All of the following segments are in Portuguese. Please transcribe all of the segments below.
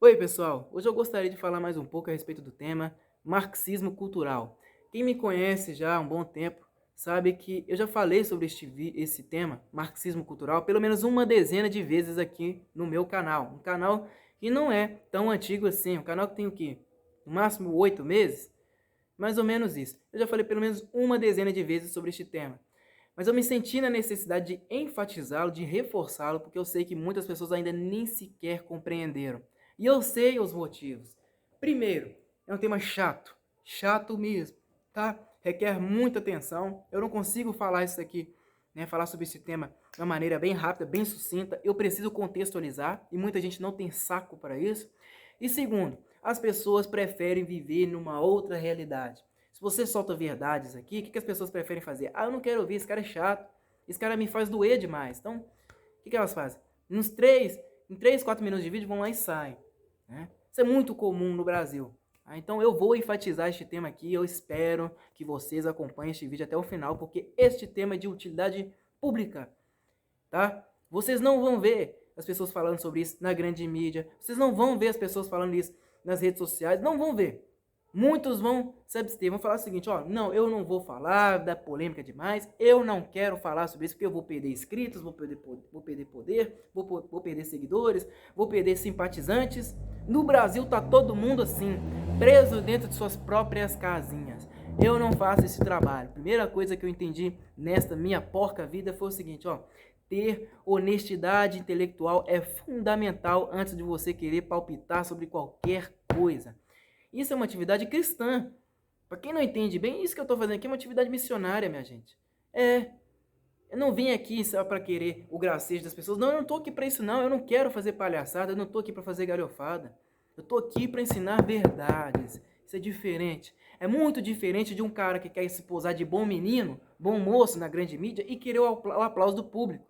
Oi, pessoal! Hoje eu gostaria de falar mais um pouco a respeito do tema marxismo cultural. Quem me conhece já há um bom tempo sabe que eu já falei sobre esse tema, marxismo cultural, pelo menos uma dezena de vezes aqui no meu canal. Um canal que não é tão antigo assim, um canal que tem o quê? No máximo 8 meses? Mais ou menos isso. Eu já falei pelo menos uma dezena de vezes sobre este tema. Mas eu me senti na necessidade de enfatizá-lo, de reforçá-lo, porque eu sei que muitas pessoas ainda nem sequer compreenderam. E eu sei os motivos. Primeiro, é um tema chato, chato mesmo, tá? Requer muita atenção. Eu não consigo falar isso aqui, né? Falar sobre esse tema de uma maneira bem rápida, bem sucinta. Eu preciso contextualizar e muita gente não tem saco para isso. E segundo, as pessoas preferem viver numa outra realidade. Se você solta verdades aqui, o que as pessoas preferem fazer? Ah, eu não quero ouvir, esse cara é chato, esse cara me faz doer demais. Então, o que elas fazem? Em 3, 4 minutos de vídeo vão lá e saem. Né? Isso é muito comum no Brasil. Então eu vou enfatizar este tema aqui, eu espero que vocês acompanhem este vídeo até o final, porque este tema é de utilidade pública, tá? Vocês não vão ver as pessoas falando sobre isso na grande mídia, vocês não vão ver as pessoas falando isso nas redes sociais, não vão ver. Muitos vão se abster, vão falar o seguinte, ó, não, eu não vou falar da polêmica demais, eu não quero falar sobre isso porque eu vou perder inscritos, vou perder poder, vou perder seguidores, vou perder simpatizantes. No Brasil tá todo mundo assim, preso dentro de suas próprias casinhas. Eu não faço esse trabalho. Primeira coisa que eu entendi nesta minha porca vida foi o seguinte, ó, ter honestidade intelectual é fundamental antes de você querer palpitar sobre qualquer coisa. Isso é uma atividade cristã. Para quem não entende bem, isso que eu estou fazendo aqui é uma atividade missionária, minha gente. Eu não vim aqui só para querer o gracejo das pessoas. Não, eu não estou aqui para isso não. Eu não quero fazer palhaçada, eu não estou aqui para fazer galhofada. Eu estou aqui para ensinar verdades. Isso é diferente. É muito diferente de um cara que quer se posar de bom menino, bom moço na grande mídia e querer o aplauso do público.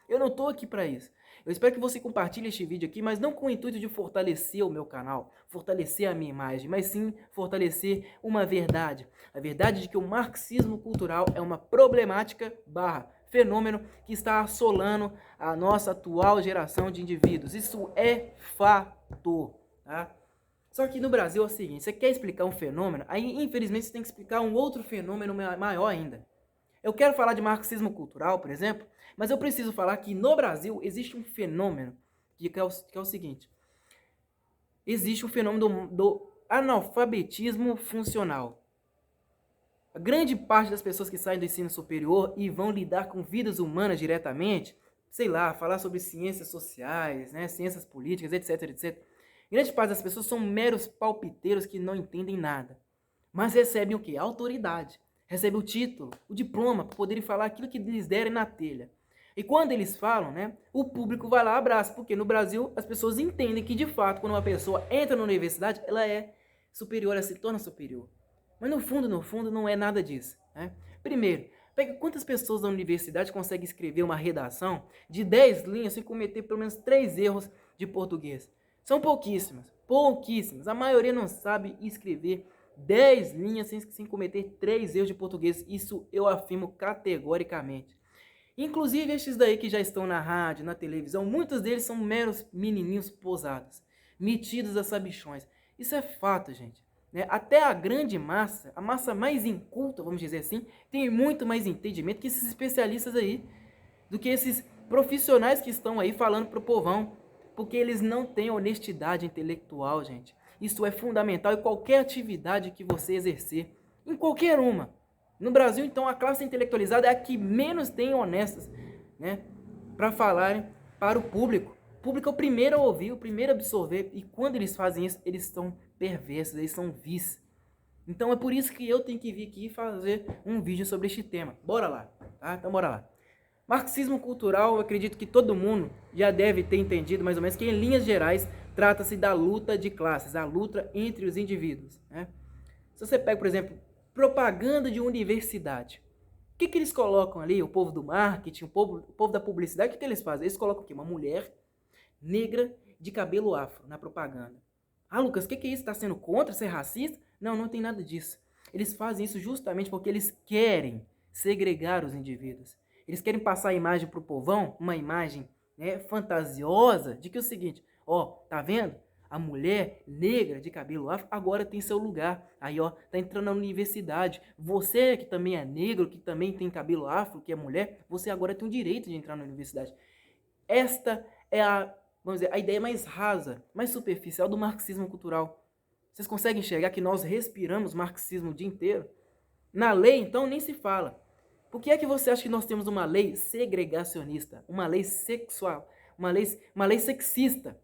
Eu não estou aqui para isso. Eu espero que você compartilhe este vídeo aqui, mas não com o intuito de fortalecer o meu canal, fortalecer a minha imagem, mas sim fortalecer uma verdade. A verdade de que o marxismo cultural é uma problemática barra fenômeno que está assolando a nossa atual geração de indivíduos. Isso é fato, tá? Só que no Brasil é o seguinte, você quer explicar um fenômeno, aí infelizmente você tem que explicar um outro fenômeno maior ainda. Eu quero falar de marxismo cultural, por exemplo, mas eu preciso falar que no Brasil existe um fenômeno que é o seguinte. Existe o fenômeno do analfabetismo funcional. A grande parte das pessoas que saem do ensino superior e vão lidar com vidas humanas diretamente, sei lá, falar sobre ciências sociais, né, ciências políticas, etc, etc. Grande parte das pessoas são meros palpiteiros que não entendem nada. Mas recebem o quê? A autoridade. Recebem o título, o diploma, para poderem falar aquilo que lhes derem na telha. E quando eles falam, né, o público vai lá e abraça, porque no Brasil as pessoas entendem que de fato, quando uma pessoa entra na universidade, ela é superior, ela se torna superior. Mas no fundo, não é nada disso. Né? Primeiro, pega quantas pessoas da universidade conseguem escrever uma redação de 10 linhas sem cometer pelo menos 3 erros de português. São pouquíssimas, pouquíssimas. A maioria não sabe escrever 10 linhas sem cometer 3 erros de português. Isso eu afirmo categoricamente. Inclusive estes daí que já estão na rádio, na televisão, muitos deles são meros menininhos posados, metidos a sabichões. Isso é fato, gente. Né? Até a grande massa, a massa mais inculta, vamos dizer assim, tem muito mais entendimento que esses especialistas aí, do que esses profissionais que estão aí falando pro povão, porque eles não têm honestidade intelectual, gente. Isso é fundamental em qualquer atividade que você exercer, em qualquer uma. No Brasil, então, a classe intelectualizada é a que menos tem honestas, né, para falarem para o público. O público é o primeiro a ouvir, o primeiro a absorver, e quando eles fazem isso, eles são perversos, eles são vis. Então é por isso que eu tenho que vir aqui fazer um vídeo sobre este tema. Bora lá, tá? Então bora lá. Marxismo cultural, eu acredito que todo mundo já deve ter entendido mais ou menos que em linhas gerais trata-se da luta de classes, a luta entre os indivíduos. Né? Se você pega, por exemplo, propaganda de universidade, o que eles colocam ali? O povo do marketing, o povo da publicidade, o que eles fazem? Eles colocam o quê? Uma mulher negra de cabelo afro na propaganda. Ah, Lucas, o que é isso? Está sendo contra ser racista? Não, não tem nada disso. Eles fazem isso justamente porque eles querem segregar os indivíduos. Eles querem passar a imagem para o povão, uma imagem, né, fantasiosa, de que é o seguinte, ó, tá vendo? a mulher negra de cabelo afro agora tem seu lugar. Aí, ó, tá entrando na universidade. Você que também é negro, que também tem cabelo afro, que é mulher, você agora tem o direito de entrar na universidade. Esta é vamos dizer, a ideia mais rasa, mais superficial do marxismo cultural. Vocês conseguem enxergar que nós respiramos marxismo o dia inteiro? Na lei, então, nem se fala. Por que é que você acha que nós temos uma lei segregacionista, uma lei sexual, uma lei sexista,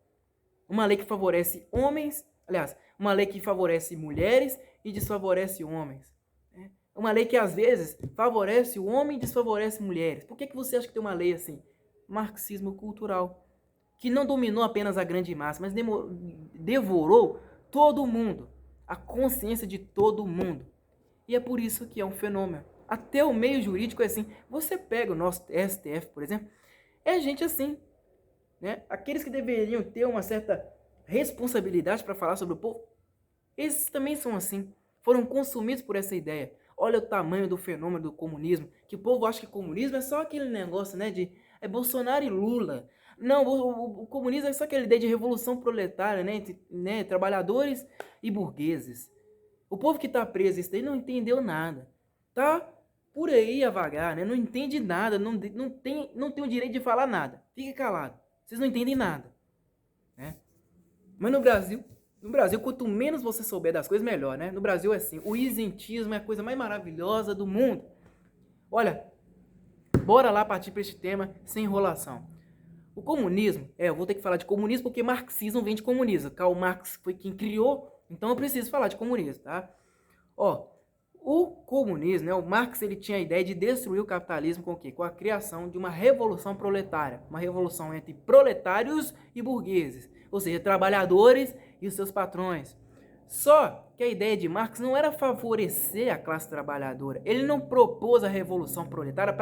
uma lei que favorece homens, aliás, uma lei que favorece mulheres e desfavorece homens? Uma lei que, às vezes, favorece o homem e desfavorece mulheres. Por que é que você acha que tem uma lei assim? Marxismo cultural, que não dominou apenas a grande massa, mas devorou todo mundo, a consciência de todo mundo. E é por isso que é um fenômeno. Até o meio jurídico é assim. Você pega o nosso STF, por exemplo, é gente assim, né? Aqueles que deveriam ter uma certa responsabilidade para falar sobre o povo, esses também são assim. Foram consumidos por essa ideia. Olha o tamanho do fenômeno do comunismo, que o povo acha que comunismo é só aquele negócio, né, de Bolsonaro e Lula. Não, o comunismo é só aquela ideia de revolução proletária, né, trabalhadores e burgueses. O povo que está preso isso daí não entendeu nada. Tá por aí a vagar, né? Não entende nada, não tem o direito de falar nada. Fique calado. Vocês não entendem nada, né? Mas no Brasil, quanto menos você souber das coisas, melhor, né? No Brasil é assim. O isentismo é a coisa mais maravilhosa do mundo. Olha, bora lá partir para este tema sem enrolação. O comunismo, eu vou ter que falar de comunismo porque marxismo vem de comunismo. Karl Marx foi quem criou, então eu preciso falar de comunismo, tá? Ó, o comunismo, né, o Marx, ele tinha a ideia de destruir o capitalismo com o quê? Com a criação de uma revolução proletária, uma revolução entre proletários e burgueses, ou seja, trabalhadores e os seus patrões. Só que a ideia de Marx não era favorecer a classe trabalhadora. Ele não propôs a revolução proletária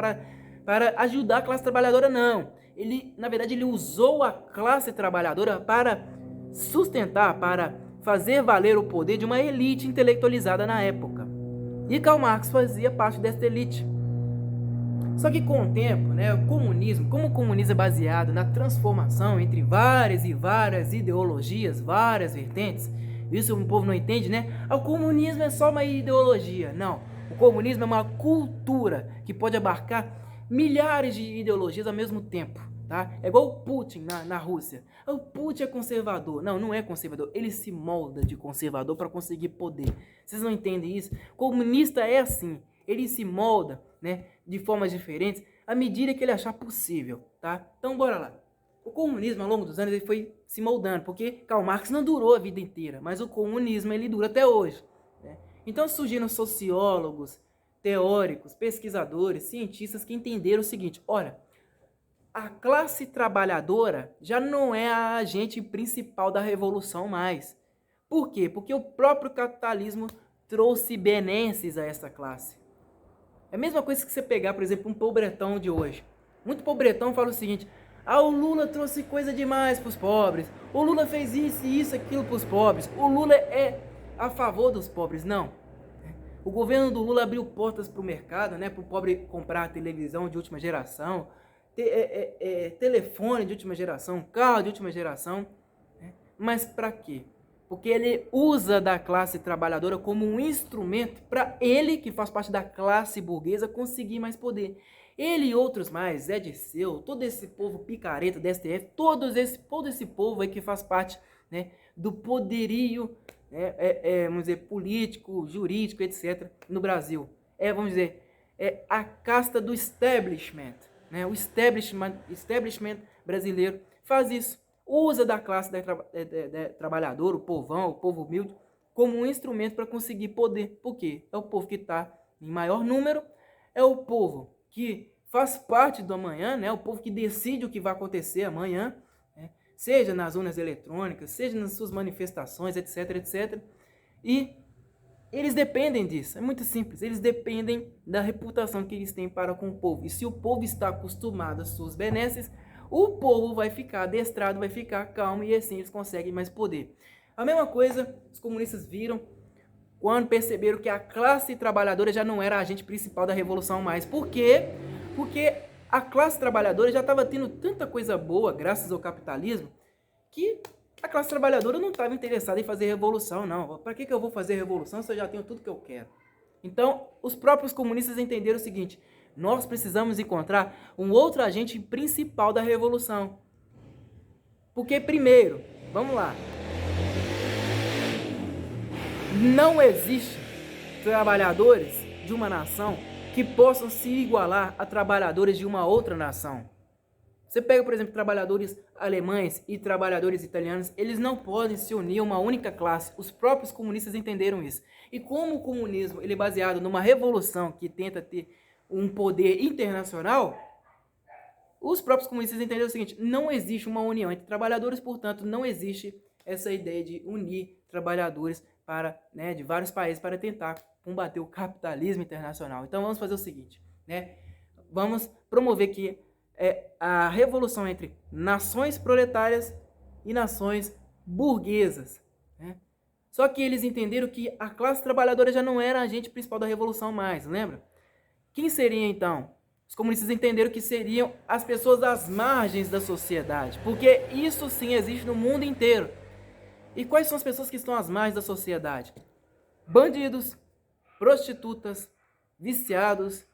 para ajudar a classe trabalhadora, não. Ele, na verdade, ele usou a classe trabalhadora para sustentar, para fazer valer o poder de uma elite intelectualizada na época. E Karl Marx fazia parte dessa elite. Só que com o tempo, né, o comunismo, como o comunismo é baseado na transformação entre várias e várias ideologias, várias vertentes, isso o povo não entende, né? O comunismo é só uma ideologia. Não, o comunismo é uma cultura que pode abarcar milhares de ideologias ao mesmo tempo. Tá? É igual o Putin na Rússia. O Putin é conservador. Não, não é conservador. Ele se molda de conservador para conseguir poder. Vocês não entendem isso? O comunista é assim. Ele se molda, né, de formas diferentes à medida que ele achar possível. Tá? Então, bora lá. O comunismo, ao longo dos anos, ele foi se moldando, porque Karl Marx não durou a vida inteira, mas o comunismo ele dura até hoje. Né? Então surgiram sociólogos, teóricos, pesquisadores, cientistas que entenderam o seguinte: olha, a classe trabalhadora já não é a agente principal da revolução mais. Por quê? Porque o próprio capitalismo trouxe benesses a essa classe. É a mesma coisa que você pegar, por exemplo, um pobretão de hoje. Muito pobretão fala o seguinte: o Lula trouxe coisa demais para os pobres. O Lula fez isso, isso, aquilo para os pobres. O Lula é a favor dos pobres. Não. O governo do Lula abriu portas para o mercado, né, para o pobre comprar televisão de última geração, telefone de última geração, carro de última geração, né? Mas para quê? Porque ele usa da classe trabalhadora como um instrumento para ele, que faz parte da classe burguesa, conseguir mais poder. Ele e outros mais, Zé Dirceu, todo esse povo picareta da STF, todo esse povo aí que faz parte, né, do poderio, vamos dizer, político, jurídico, etc., no Brasil. Vamos dizer, a casta do establishment. Né? O establishment brasileiro faz isso, usa da classe trabalhadora, o povão, o povo humilde, como um instrumento para conseguir poder. Por quê? É o povo que está em maior número, é o povo que faz parte do amanhã, né? O povo que decide o que vai acontecer amanhã, né? Seja nas urnas eletrônicas, seja nas suas manifestações, etc, etc. E eles dependem disso, é muito simples, eles dependem da reputação que eles têm para com o povo. E se o povo está acostumado às suas benesses, o povo vai ficar adestrado, vai ficar calmo e assim eles conseguem mais poder. A mesma coisa os comunistas viram quando perceberam que a classe trabalhadora já não era a agente principal da revolução mais. Por quê? Porque a classe trabalhadora já estava tendo tanta coisa boa graças ao capitalismo que A classe trabalhadora não estava interessada em fazer revolução, não. Para que eu vou fazer revolução se eu já tenho tudo que eu quero? Então, os próprios comunistas entenderam o seguinte: nós precisamos encontrar um outro agente principal da revolução. Porque, primeiro, vamos lá, não existe trabalhadores de uma nação que possam se igualar a trabalhadores de uma outra nação. Você pega, por exemplo, trabalhadores alemães e trabalhadores italianos, eles não podem se unir a uma única classe. Os próprios comunistas entenderam isso. E como o comunismo ele é baseado numa revolução que tenta ter um poder internacional, os próprios comunistas entenderam o seguinte: não existe uma união entre trabalhadores, portanto, não existe essa ideia de unir trabalhadores para, de vários países para tentar combater o capitalismo internacional. Então vamos fazer o seguinte, vamos promover que a revolução entre nações proletárias e nações burguesas. Só que eles entenderam que a classe trabalhadora já não era a agente principal da revolução mais, lembra? Quem seria então? Os comunistas entenderam que seriam as pessoas às margens da sociedade, porque isso sim existe no mundo inteiro. E quais são as pessoas que estão às margens da sociedade? Bandidos, prostitutas, viciados,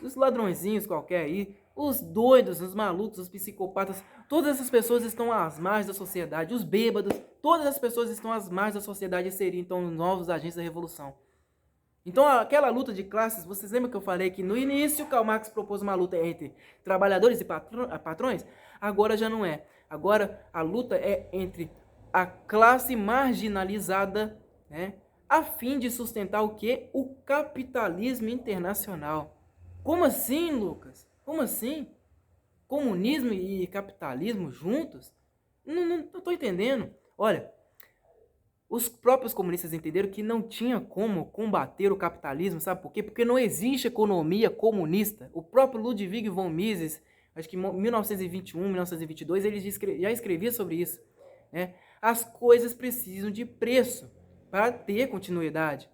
os ladrõezinhos qualquer aí, os doidos, os malucos, os psicopatas, todas essas pessoas estão às margens da sociedade, os bêbados, todas as pessoas estão às margens da sociedade e seriam então novos agentes da revolução. Então aquela luta de classes, vocês lembram que eu falei que no início Karl Marx propôs uma luta entre trabalhadores e patrões? Agora já não é. Agora a luta é entre a classe marginalizada, a fim de sustentar o quê? O capitalismo internacional. Como assim, Lucas? Como assim? Comunismo e capitalismo juntos? Não estou entendendo. Olha, os próprios comunistas entenderam que não tinha como combater o capitalismo, sabe por quê? Porque não existe economia comunista. O próprio Ludwig von Mises, acho que em 1921, 1922, ele já escrevia sobre isso. As coisas precisam de preço para ter continuidade.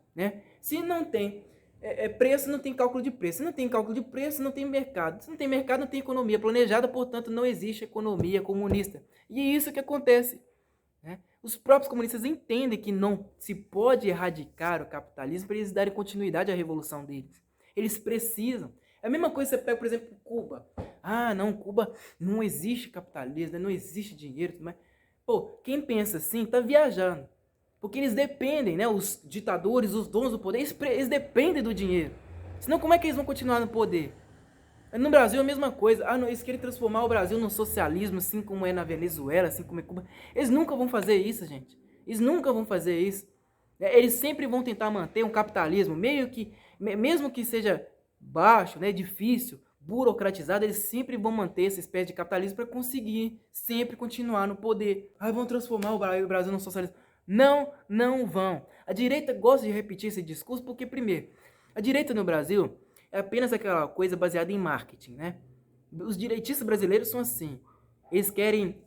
Se não tem preço, não tem cálculo de preço. Se não tem cálculo de preço, não tem mercado. Se não tem mercado, não tem economia planejada, portanto, não existe economia comunista. E é isso que acontece. Os próprios comunistas entendem que não se pode erradicar o capitalismo para eles darem continuidade à revolução deles. Eles precisam. É a mesma coisa que você pega, por exemplo, Cuba. Ah, não, Cuba não existe capitalismo, não existe dinheiro. Mas, quem pensa assim está viajando. Porque eles dependem, os ditadores, os donos do poder, eles dependem do dinheiro. Senão como é que eles vão continuar no poder? No Brasil é a mesma coisa. Não, eles querem transformar o Brasil num socialismo, assim como é na Venezuela, assim como é Cuba. Eles nunca vão fazer isso, gente. Eles nunca vão fazer isso. Eles sempre vão tentar manter um capitalismo, mesmo que seja baixo, difícil, burocratizado, eles sempre vão manter essa espécie de capitalismo para conseguir sempre continuar no poder. Vão transformar o Brasil num socialismo. Não vão. A direita gosta de repetir esse discurso porque, primeiro, a direita no Brasil é apenas aquela coisa baseada em marketing, Os direitistas brasileiros são assim. Eles querem...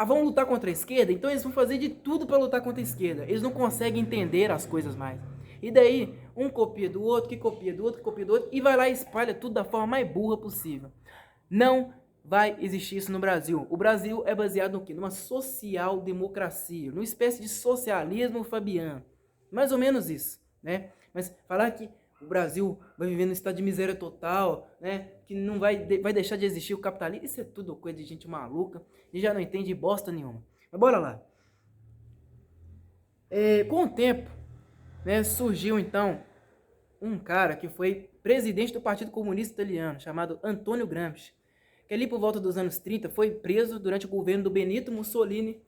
vão lutar contra a esquerda, então eles vão fazer de tudo para lutar contra a esquerda. Eles não conseguem entender as coisas mais. E daí, um copia do outro, que copia do outro, que copia do outro, e vai lá e espalha tudo da forma mais burra possível. Não vai existir isso no Brasil. O Brasil é baseado no quê? Numa social-democracia, numa espécie de socialismo fabiano. Mais ou menos isso, Mas falar que o Brasil vai viver num estado de miséria total, que não vai deixar de existir o capitalismo, isso é tudo coisa de gente maluca e já não entende bosta nenhuma. Mas bora lá. Com o tempo, surgiu então um cara que foi presidente do Partido Comunista Italiano, chamado Antônio Gramsci, que ali por volta dos anos 30 foi preso durante o governo do Benito Mussolini.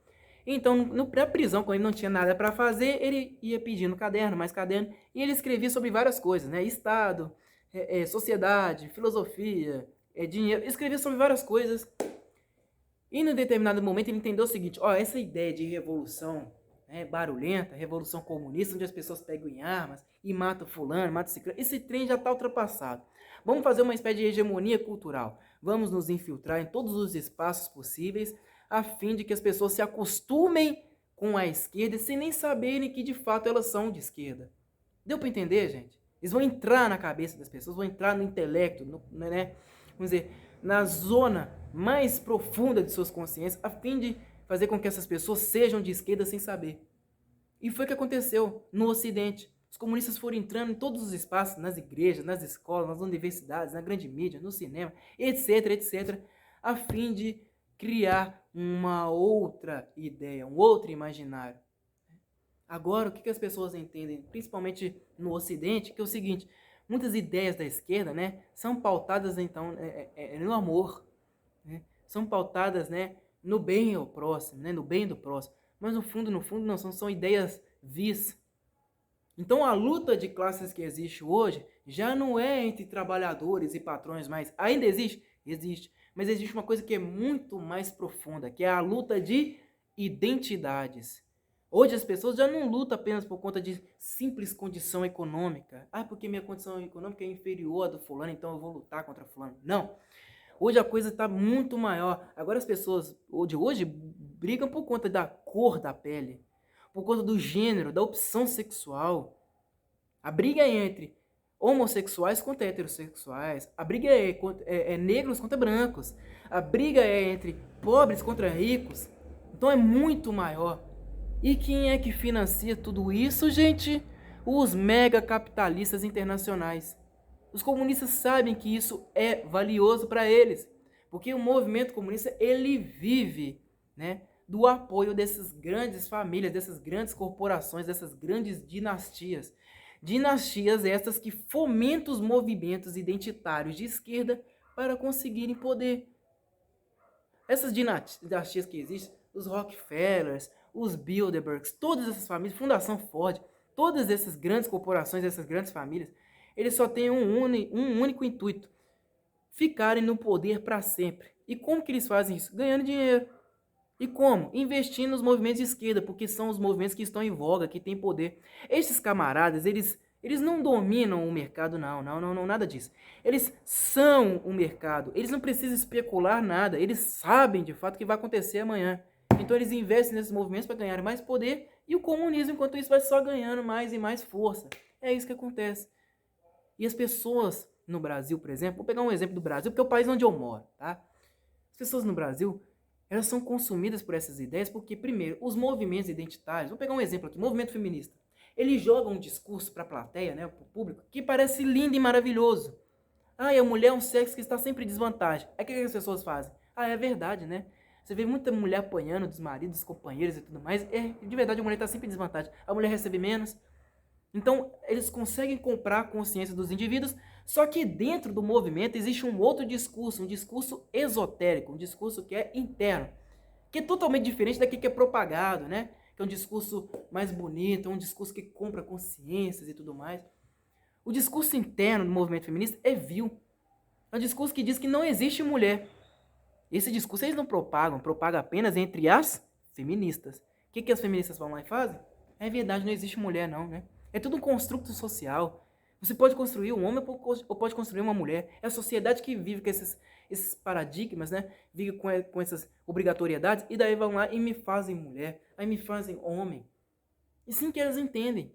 Então, na prisão, quando ele não tinha nada para fazer, ele ia pedindo mais caderno, e ele escrevia sobre várias coisas, Estado, sociedade, filosofia, dinheiro, escrevia sobre várias coisas. E num determinado momento ele entendeu o seguinte: essa ideia de revolução barulhenta, revolução comunista, onde as pessoas pegam em armas e matam fulano, matam ciclano, esse trem já está ultrapassado. Vamos fazer uma espécie de hegemonia cultural. Vamos nos infiltrar em todos os espaços possíveis, a fim de que as pessoas se acostumem com a esquerda sem nem saberem que de fato elas são de esquerda. Deu para entender, gente? Eles vão entrar na cabeça das pessoas, vão entrar no intelecto, vamos dizer, na zona mais profunda de suas consciências, a fim de fazer com que essas pessoas sejam de esquerda sem saber. E foi o que aconteceu no Ocidente. Os comunistas foram entrando em todos os espaços, nas igrejas, nas escolas, nas universidades, na grande mídia, no cinema, etc, etc, a fim de criar uma outra ideia, um outro imaginário. Agora, o que as pessoas entendem, principalmente no Ocidente, que é o seguinte: muitas ideias da esquerda, né, são pautadas então no amor, né, são pautadas, né, no bem ao próximo, né, no bem do próximo, mas no fundo não são ideias vis. Então a luta de classes que existe hoje já não é entre trabalhadores e patrões mais. Ainda existe? Existe. Mas existe uma coisa que é muito mais profunda, que é a luta de identidades. Hoje as pessoas já não lutam apenas por conta de simples condição econômica. Ah, porque minha condição econômica é inferior à do fulano, então eu vou lutar contra fulano. Não. Hoje a coisa está muito maior. Agora as pessoas de hoje brigam por conta da cor da pele, por conta do gênero, da opção sexual. A briga é entre homossexuais contra heterossexuais. A briga é negros contra brancos. A briga é entre pobres contra ricos. Então é muito maior. E quem é que financia tudo isso, gente? Os mega capitalistas internacionais. Os comunistas sabem que isso é valioso para eles, porque o movimento comunista ele vive, né, do apoio dessas grandes famílias, dessas grandes corporações, dessas grandes dinastias. Dinastias essas que fomentam os movimentos identitários de esquerda para conseguirem poder. Essas dinastias que existem, os Rockefellers, os Bilderbergs, todas essas famílias, Fundação Ford, todas essas grandes corporações, essas grandes famílias, eles só têm um único intuito: ficarem no poder para sempre. E como que eles fazem isso? Ganhando dinheiro. E como? Investindo nos movimentos de esquerda, porque são os movimentos que estão em voga, que têm poder. Esses camaradas, eles não dominam o mercado, não, nada disso. Eles são o mercado, eles não precisam especular nada, eles sabem de fato o que vai acontecer amanhã. Então eles investem nesses movimentos para ganhar mais poder, e o comunismo, enquanto isso, vai só ganhando mais e mais força. É isso que acontece. E as pessoas no Brasil, por exemplo, vou pegar um exemplo do Brasil, porque é o país onde eu moro, tá? As pessoas no Brasil, elas são consumidas por essas ideias porque, primeiro, os movimentos identitários, vou pegar um exemplo aqui, movimento feminista, ele joga um discurso para a plateia, né, para o público, que parece lindo e maravilhoso. Ah, a mulher é um sexo que está sempre em desvantagem. Aí o que as pessoas fazem? Ah, é verdade, né? Você vê muita mulher apanhando dos maridos, dos companheiros e tudo mais. De verdade, a mulher está sempre em desvantagem. A mulher recebe menos. Então, eles conseguem comprar a consciência dos indivíduos, só que dentro do movimento existe um outro discurso, um discurso esotérico, um discurso que é interno, que é totalmente diferente daquele que é propagado, né? Que é um discurso mais bonito, um discurso que compra consciências e tudo mais. O discurso interno do movimento feminista é vil. É um discurso que diz que não existe mulher. Esse discurso eles não propagam apenas entre as feministas. O que as feministas vão lá e fazem? É verdade, não existe mulher não, né? É tudo um construto social. Você pode construir um homem ou pode construir uma mulher. É a sociedade que vive com esses paradigmas, né? Vive com essas obrigatoriedades, e daí vão lá e me fazem mulher, aí me fazem homem. E sim que eles entendem.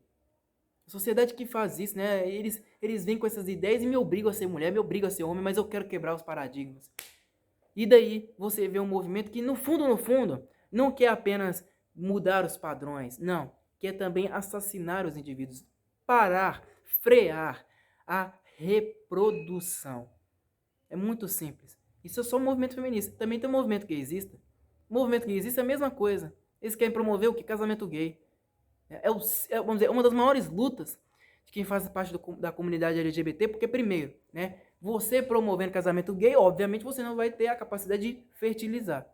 A sociedade que faz isso, né? Eles vêm com essas ideias e me obrigam a ser mulher, me obrigam a ser homem, mas eu quero quebrar os paradigmas. E daí você vê um movimento que, no fundo, não quer apenas mudar os padrões, não. Quer também assassinar os indivíduos, parar, frear a reprodução. É muito simples. Isso é só um movimento feminista. Também tem um movimento gaysista. O movimento gaysista é a mesma coisa. Eles querem promover o que? Casamento gay. Vamos dizer, uma das maiores lutas de quem faz parte da comunidade LGBT, porque primeiro, né, você promovendo casamento gay, obviamente você não vai ter a capacidade de fertilizar.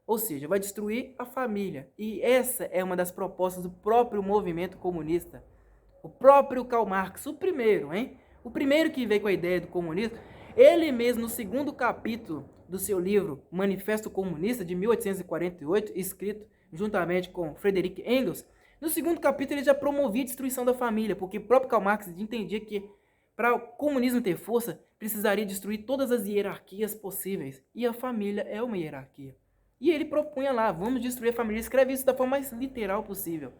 Ou seja, vai destruir a família. E essa é uma das propostas do próprio movimento comunista. O próprio Karl Marx, o primeiro, hein? O primeiro que veio com a ideia do comunismo, ele mesmo no segundo capítulo do seu livro Manifesto Comunista, de 1848, escrito juntamente com Friedrich Engels, no segundo capítulo ele já promovia a destruição da família, porque o próprio Karl Marx entendia que para o comunismo ter força, precisaria destruir todas as hierarquias possíveis. E a família é uma hierarquia. E ele propunha lá, vamos destruir a família. Escreve isso da forma mais literal possível.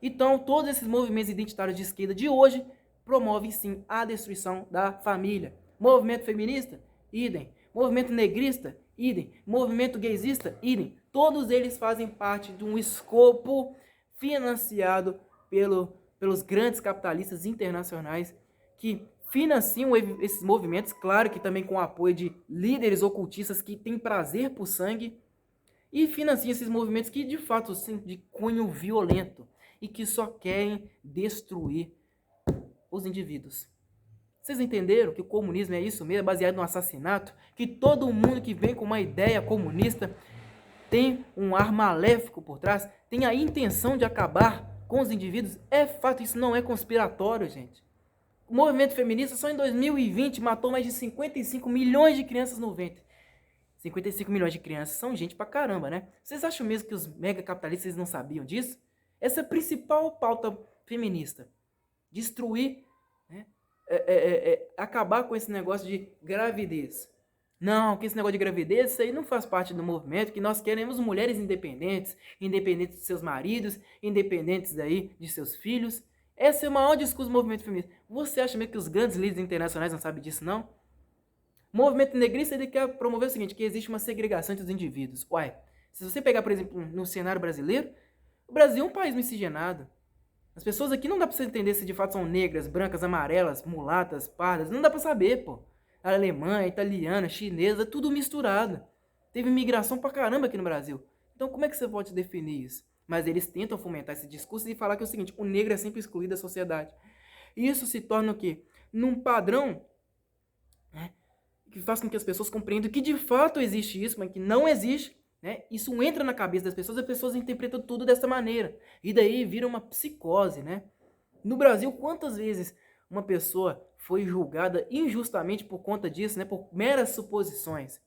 Então, todos esses movimentos identitários de esquerda de hoje promovem sim a destruição da família. Movimento feminista, idem. Movimento negrista, idem. Movimento gaysista, idem. Todos eles fazem parte de um escopo financiado pelos grandes capitalistas internacionais que financiam esses movimentos, claro que também com o apoio de líderes ocultistas que têm prazer por sangue, e financiam esses movimentos que de fato são de cunho violento e que só querem destruir os indivíduos. Vocês entenderam que o comunismo é isso mesmo, baseado no assassinato? Que todo mundo que vem com uma ideia comunista tem um ar maléfico por trás, tem a intenção de acabar com os indivíduos? É fato, isso não é conspiratório, gente. O movimento feminista só em 2020 matou mais de 55 milhões de crianças no ventre. 55 milhões de crianças são gente pra caramba, né? Vocês acham mesmo que os megacapitalistas não sabiam disso? Essa é a principal pauta feminista. Destruir, né? Acabar com esse negócio de gravidez. Não, que esse negócio de gravidez, isso aí não faz parte do movimento, que nós queremos mulheres independentes, independentes de seus maridos, independentes daí de seus filhos. Esse é o maior discurso do movimento feminista. Você acha mesmo que os grandes líderes internacionais não sabem disso, não? O movimento negrista, ele quer promover o seguinte, que existe uma segregação entre os indivíduos. Uai, se você pegar, por exemplo, no cenário brasileiro, o Brasil é um país miscigenado. As pessoas aqui não dá pra você entender se de fato são negras, brancas, amarelas, mulatas, pardas. Não dá pra saber, pô. Alemã, italiana, chinesa, tudo misturado. Teve migração pra caramba aqui no Brasil. Então como é que você pode definir isso? Mas eles tentam fomentar esse discurso e falar que é o seguinte, o negro é sempre excluído da sociedade. E isso se torna o quê? Num padrão, né, que faz com que as pessoas compreendam que de fato existe isso, mas que não existe. Né? Isso entra na cabeça das pessoas, as pessoas interpretam tudo dessa maneira. E daí vira uma psicose, né? No Brasil, quantas vezes uma pessoa foi julgada injustamente por conta disso, né? Por meras suposições.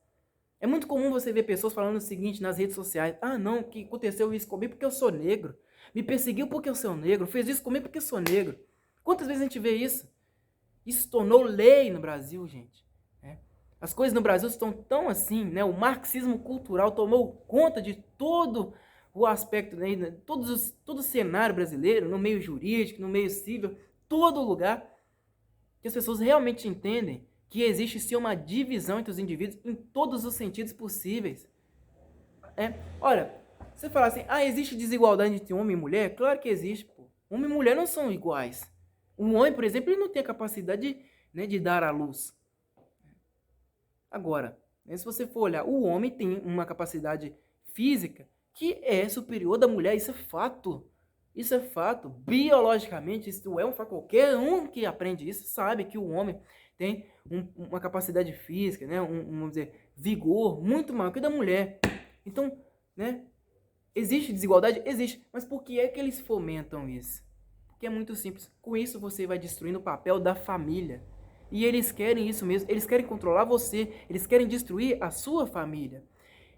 É muito comum você ver pessoas falando o seguinte nas redes sociais. Ah, não, que aconteceu isso comigo porque eu sou negro. Me perseguiu porque eu sou negro. Fez isso comigo porque eu sou negro. Quantas vezes a gente vê isso? Isso tornou lei no Brasil, gente. As coisas no Brasil estão tão assim, né? O marxismo cultural tomou conta de todo o aspecto, né? todo o cenário brasileiro, no meio jurídico, no meio civil, todo lugar, que as pessoas realmente entendem que existe sim uma divisão entre os indivíduos em todos os sentidos possíveis. Olha, você fala assim, existe desigualdade entre homem e mulher? Claro que existe, pô. Homem e mulher não são iguais. Um homem, por exemplo, ele não tem a capacidade de dar à luz. Agora, se você for olhar, o homem tem uma capacidade física que é superior da mulher, isso é fato. Isso é fato. Biologicamente, isso é um fato. Qualquer um que aprende isso sabe que o homem tem uma capacidade física, né? Vamos dizer, vigor muito maior que o da mulher. Então, né? Existe desigualdade? Existe. Mas por que é que eles fomentam isso? Porque é muito simples. Com isso, você vai destruindo o papel da família. E eles querem isso mesmo, eles querem controlar você, eles querem destruir a sua família.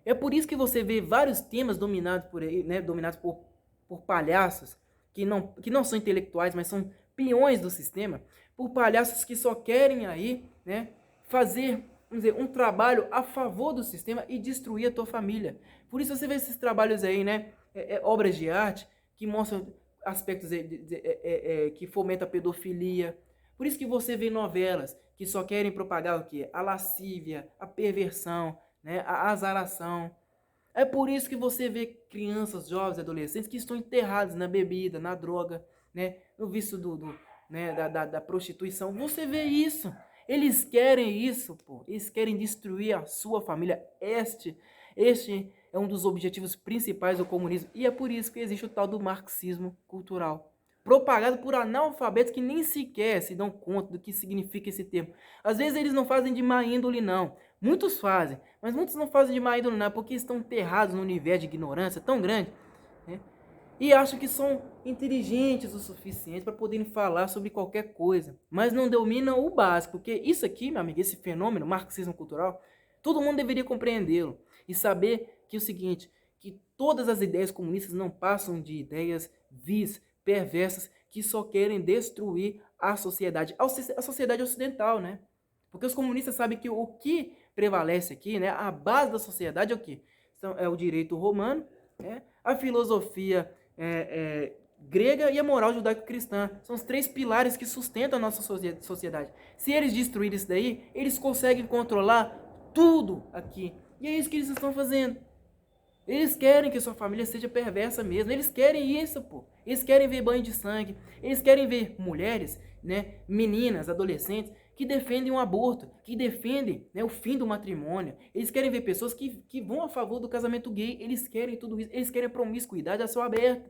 É por isso que você vê vários temas dominados por aí, né, dominados por palhaços, que não são intelectuais, mas são peões do sistema, por palhaços que só querem aí, né, fazer, vamos dizer, um trabalho a favor do sistema e destruir a tua família. Por isso você vê esses trabalhos aí, né, obras de arte, que mostram aspectos que fomentam a pedofilia. Por isso que você vê novelas que só querem propagar o quê? A lascívia, a perversão, né? A azaração. É por isso que você vê crianças, jovens, adolescentes que estão enterrados na bebida, na droga, né? No vício da prostituição. Você vê isso. Eles querem isso, pô. Eles querem destruir a sua família. Este é um dos objetivos principais do comunismo. E é por isso que existe o tal do marxismo cultural, propagado por analfabetos que nem sequer se dão conta do que significa esse termo. Às vezes eles não fazem de má índole, não. Muitos fazem, mas muitos não fazem de má índole, não, porque estão enterrados num universo de ignorância tão grande, né? E acham que são inteligentes o suficiente para poderem falar sobre qualquer coisa, mas não dominam o básico, porque isso aqui, meu amigo, esse fenômeno, marxismo cultural, todo mundo deveria compreendê-lo e saber que é o seguinte, que todas as ideias comunistas não passam de ideias vis, perversas, que só querem destruir a sociedade ocidental, né? Porque os comunistas sabem que o que prevalece aqui, né? A base da sociedade é o quê? Então, é o direito romano, né? A filosofia grega e a moral judaico-cristã. São os três pilares que sustentam a nossa sociedade. Se eles destruírem isso daí, eles conseguem controlar tudo aqui. E é isso que eles estão fazendo. Eles querem que sua família seja perversa mesmo. Eles querem isso, pô. Eles querem ver banho de sangue. Eles querem ver mulheres, né, meninas, adolescentes, que defendem o aborto, que defendem, né, o fim do matrimônio. Eles querem ver pessoas que vão a favor do casamento gay. Eles querem tudo isso. Eles querem a promiscuidade a céu aberto.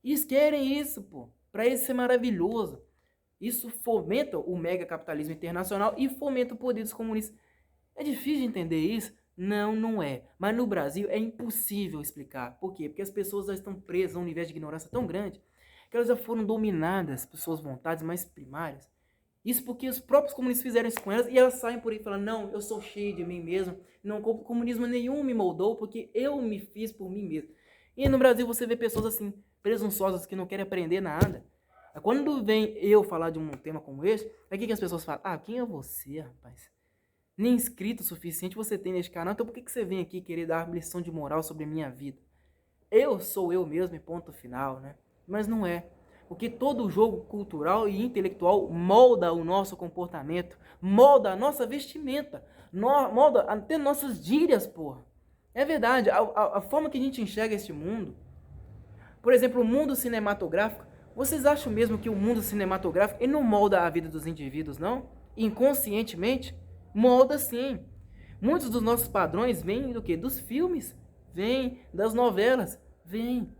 Eles querem isso, pô. Para eles ser maravilhoso. Isso fomenta o mega capitalismo internacional e fomenta o poder dos comunistas. É difícil de entender isso? Não, não é. Mas no Brasil é impossível explicar. Por quê? Porque as pessoas já estão presas a um nível de ignorância tão grande que elas já foram dominadas por suas vontades mais primárias. Isso porque os próprios comunistas fizeram isso com elas e elas saem por aí falando, não, eu sou cheio de mim mesmo, não, comunismo nenhum me moldou porque eu me fiz por mim mesmo. E no Brasil você vê pessoas assim, presunçosas, que não querem aprender nada. Quando vem eu falar de um tema como esse, aí o que as pessoas falam? Ah, quem é você, rapaz? Nem inscrito o suficiente você tem neste canal, então por que você vem aqui querer dar lição de moral sobre a minha vida? Eu sou eu mesmo e ponto final, né? Mas não é. Porque todo jogo cultural e intelectual molda o nosso comportamento, molda a nossa vestimenta, molda até nossas gírias, porra. É verdade, a forma que a gente enxerga este mundo, por exemplo, o mundo cinematográfico, vocês acham mesmo que o mundo cinematográfico ele não molda a vida dos indivíduos, não? Inconscientemente? Molda sim. Muitos dos nossos padrões vêm do quê? Dos filmes, vêm das novelas, vêm.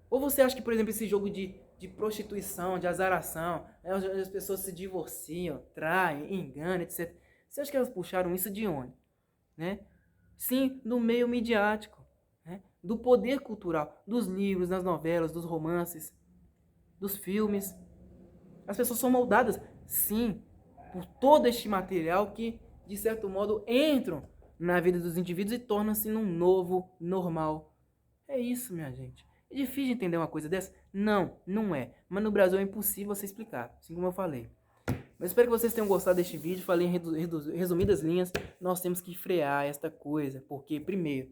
Ou você acha que, por exemplo, esse jogo de prostituição, de azaração, as pessoas se divorciam, traem, enganam, etc. Você acha que elas puxaram isso de onde? Né? Sim, do meio midiático, né? Do poder cultural, dos livros, das novelas, dos romances, dos filmes. As pessoas são moldadas, sim, por todo este material que, de certo modo, entram na vida dos indivíduos e tornam-se num novo normal. É isso, minha gente. É difícil entender uma coisa dessa? Não, não é. Mas no Brasil é impossível você explicar, assim como eu falei. Mas espero que vocês tenham gostado deste vídeo. Falei em resumidas linhas, nós temos que frear esta coisa. Porque, primeiro,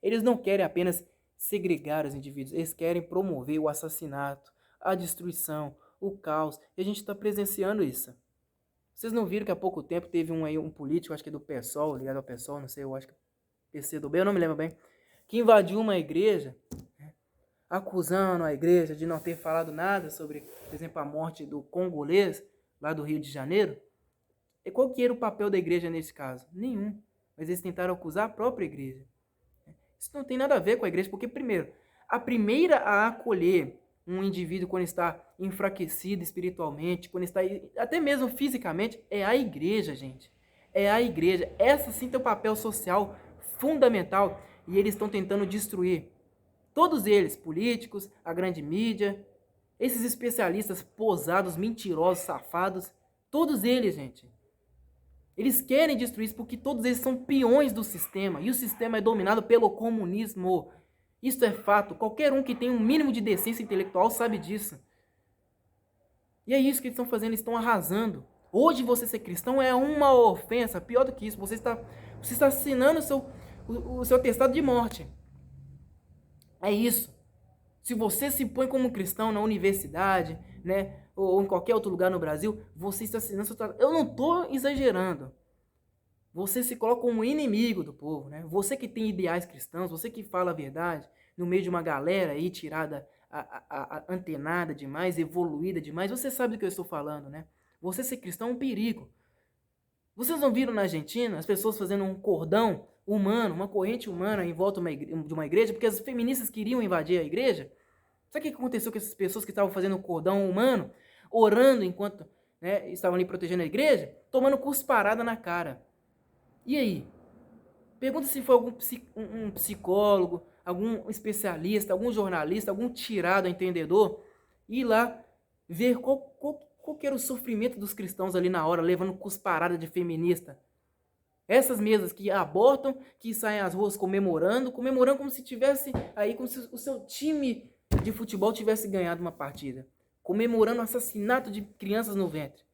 eles não querem apenas segregar os indivíduos, eles querem promover o assassinato, a destruição, o caos. E a gente está presenciando isso. Vocês não viram que há pouco tempo teve um político, acho que é do PSOL, ligado ao PSOL, não sei, eu acho que PCdoB, eu não me lembro bem, que invadiu uma igreja, né, acusando a igreja de não ter falado nada sobre, por exemplo, a morte do congolês, lá do Rio de Janeiro. E qual que era o papel da igreja nesse caso? Nenhum. Mas eles tentaram acusar a própria igreja. Isso não tem nada a ver com a igreja, porque, primeiro, a primeira a acolher um indivíduo quando está enfraquecido espiritualmente, quando está até mesmo fisicamente, é a igreja, gente. É a igreja. Essa sim tem um papel social fundamental e eles estão tentando destruir. Todos eles, políticos, a grande mídia, esses especialistas posados, mentirosos, safados, todos eles, gente. Eles querem destruir isso porque todos eles são peões do sistema. E o sistema é dominado pelo comunismo. Isso é fato. Qualquer um que tem um mínimo de decência intelectual sabe disso. E é isso que eles estão fazendo. Eles estão arrasando. Hoje você ser cristão é uma ofensa. Pior do que isso. Você está assinando o seu atestado de morte. É isso. Se você se põe como cristão na universidade, né, ou em qualquer outro lugar no Brasil, você está assinando. Eu não estou exagerando. Você se coloca como inimigo do povo, né? Você que tem ideais cristãos, você que fala a verdade, no meio de uma galera aí tirada, antenada demais, evoluída demais, você sabe do que eu estou falando, né? Você ser cristão é um perigo. Vocês não viram na Argentina as pessoas fazendo um cordão humano, uma corrente humana em volta de uma igreja, porque as feministas queriam invadir a igreja? Sabe o que aconteceu com essas pessoas que estavam fazendo um cordão humano, orando enquanto, né, estavam ali protegendo a igreja? Tomando cusparada na cara. E aí? Pergunta se foi um psicólogo, algum especialista, algum jornalista, algum tirado entendedor, ir lá ver qual que era o sofrimento dos cristãos ali na hora, levando cusparada de feminista. Essas mesas que abortam, que saem às ruas comemorando como se tivesse aí, como se o seu time de futebol tivesse ganhado uma partida. Comemorando o assassinato de crianças no ventre.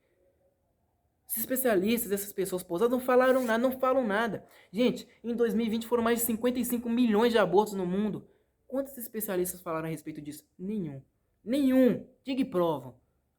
Esses especialistas, essas pessoas posadas não falaram nada, não falam nada. Gente, em 2020 foram mais de 55 milhões de abortos no mundo. Quantos especialistas falaram a respeito disso? Nenhum. Nenhum. Diga e prova.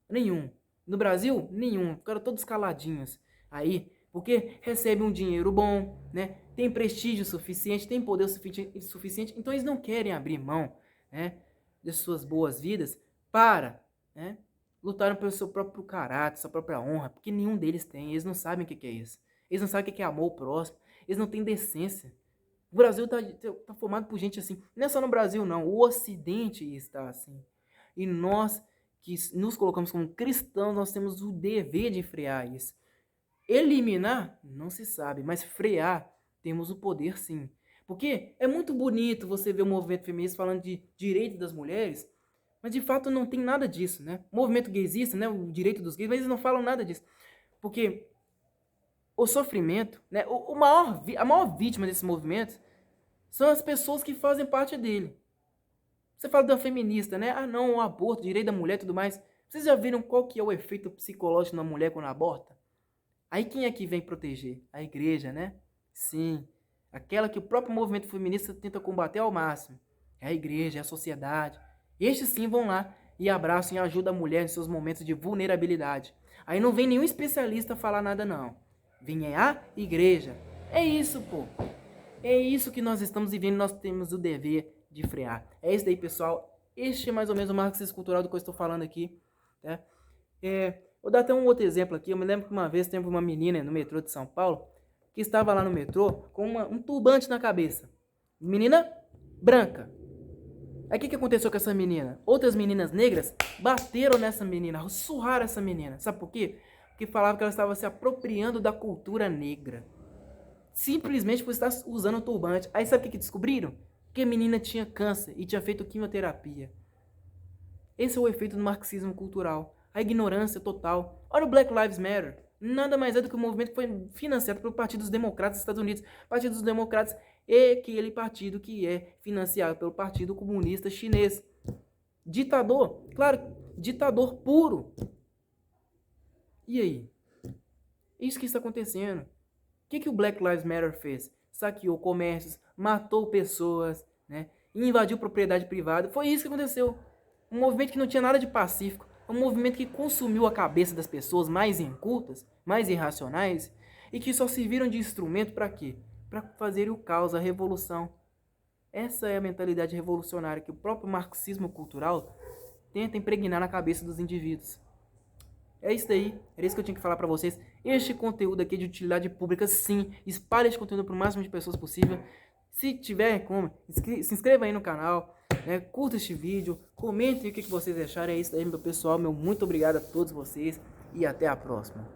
Nenhum. No Brasil, nenhum. Ficaram todos caladinhos. Aí, porque recebe um dinheiro bom, né? Tem prestígio suficiente, tem poder suficiente, então eles não querem abrir mão, né, de suas boas vidas para, né, lutar pelo seu próprio caráter, sua própria honra, porque nenhum deles tem, eles não sabem o que é isso. Eles não sabem o que é amor ao próximo, eles não têm decência. O Brasil tá formado por gente assim. Não é só no Brasil, não. O Ocidente está assim. E nós que nos colocamos como cristãos, nós temos o dever de frear isso. Eliminar, não se sabe, mas frear, temos o poder sim. Porque é muito bonito você ver o movimento feminista falando de direito das mulheres, mas de fato não tem nada disso, né? O movimento gaysista, né? O direito dos gays, mas eles não falam nada disso. Porque o sofrimento, né? A maior vítima desse movimento são as pessoas que fazem parte dele. Você fala da feminista, né? Ah, não, o aborto, direito da mulher e tudo mais. Vocês já viram qual que é o efeito psicológico na mulher quando aborta? Aí quem é que vem proteger? A igreja, né? Sim. Aquela que o próprio movimento feminista tenta combater ao máximo. É a igreja, é a sociedade. Estes sim vão lá e abraçam e ajudam a mulher em seus momentos de vulnerabilidade. Aí não vem nenhum especialista falar nada não. Vem a igreja. É isso, pô. É isso que nós estamos vivendo, nós temos o dever de frear. É isso daí, pessoal. Este é mais ou menos o marxismo cultural do que eu estou falando aqui. Tá? Vou dar até um outro exemplo aqui. Eu me lembro que uma vez teve uma menina no metrô de São Paulo que estava lá no metrô com um turbante na cabeça. Menina branca. Aí o que aconteceu com essa menina? Outras meninas negras bateram nessa menina, surraram essa menina. Sabe por quê? Porque falavam que ela estava se apropriando da cultura negra. Simplesmente por estar usando o turbante. Aí sabe o que descobriram? Que a menina tinha câncer e tinha feito quimioterapia. Esse é o efeito do marxismo cultural. A ignorância total. Olha o Black Lives Matter. Nada mais é do que um movimento que foi financiado pelo Partido dos Democratas dos Estados Unidos. Partido dos Democratas é aquele partido que é financiado pelo Partido Comunista Chinês. Ditador. Claro, ditador puro. E aí? Isso que está acontecendo. O que o Black Lives Matter fez? Saqueou comércios, matou pessoas, né? Invadiu propriedade privada. Foi isso que aconteceu. Um movimento que não tinha nada de pacífico. Um movimento que consumiu a cabeça das pessoas mais incultas, mais irracionais, e que só serviram de instrumento para quê? Para fazer o caos, a revolução. Essa é a mentalidade revolucionária que o próprio marxismo cultural tenta impregnar na cabeça dos indivíduos. É isso daí, era isso que eu tinha que falar pra vocês. Este conteúdo aqui é de utilidade pública, sim. Espalhe este conteúdo para o máximo de pessoas possível. Se tiver como, se inscreva aí no canal, né? Curta este vídeo, comentem o que vocês acharam. É isso daí, meu pessoal. Meu muito obrigado a todos vocês e até a próxima.